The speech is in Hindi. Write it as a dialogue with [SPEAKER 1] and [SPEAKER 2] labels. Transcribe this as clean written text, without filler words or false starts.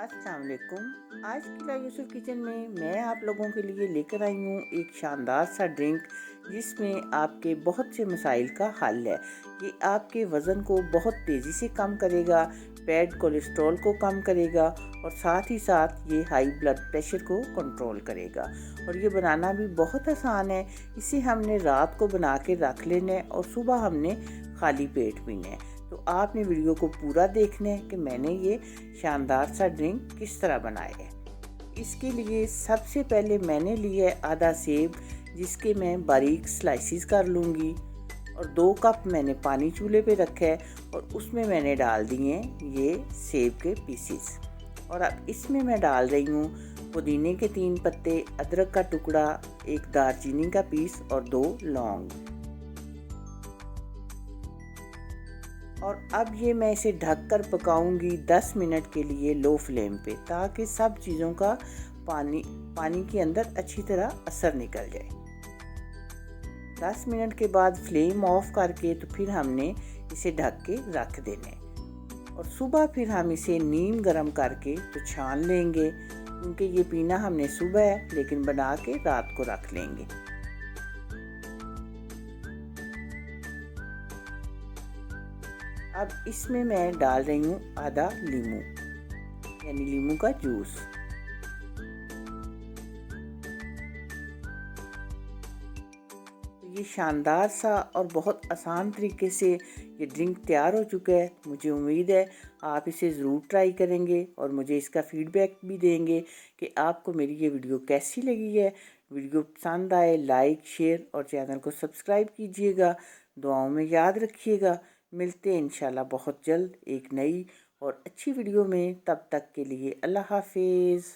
[SPEAKER 1] अस्सलाम वालेकुम। आज की लाइव यूसुफ किचन में मैं आप लोगों के लिए लेकर आई हूँ एक शानदार सा ड्रिंक जिसमें आपके बहुत से मसाइल का हल है। ये आपके वज़न को बहुत तेज़ी से कम करेगा, बैड कोलेस्ट्रॉल को कम करेगा और साथ ही साथ ये हाई ब्लड प्रेशर को कंट्रोल करेगा। और ये बनाना भी बहुत आसान है। इसे हमने रात को बना के रख लेना है और सुबह हमने खाली पेट पीना है। तो आपने वीडियो को पूरा देखना है कि मैंने ये शानदार सा ड्रिंक किस तरह बनाया है। इसके लिए सबसे पहले मैंने लिया है आधा सेब, जिसके मैं बारीक स्लाइसिस कर लूँगी। और 2 कप मैंने पानी चूल्हे पे रखा है और उसमें मैंने डाल दिए ये सेब के पीसीस। और अब इसमें मैं डाल रही हूँ पुदीने के 3 पत्ते, अदरक का टुकड़ा, एक दालचीनी का पीस और 2 लौंग। और अब ये मैं इसे ढककर पकाऊंगी 10 मिनट के लिए लो फ्लेम पे, ताकि सब चीज़ों का पानी के अंदर अच्छी तरह असर निकल जाए। 10 मिनट के बाद फ्लेम ऑफ करके तो फिर हमने इसे ढक के रख देने। और सुबह फिर हम इसे नीम गरम करके तो छान लेंगे, क्योंकि ये पीना हमने सुबह है लेकिन बना के रात को रख लेंगे। अब इसमें मैं डाल रही हूँ आधा नींबू, यानी नींबू का जूस। तो ये शानदार सा और बहुत आसान तरीके से ये ड्रिंक तैयार हो चुका है। मुझे उम्मीद है आप इसे ज़रूर ट्राई करेंगे और मुझे इसका फीडबैक भी देंगे कि आपको मेरी ये वीडियो कैसी लगी है। वीडियो पसंद आए लाइक शेयर और चैनल को सब्सक्राइब कीजिएगा। दुआओं में याद रखिएगा। मिलते हैं इंशाल्लाह बहुत जल्द एक नई और अच्छी वीडियो में। तब तक के लिए अल्लाह हाफिज़।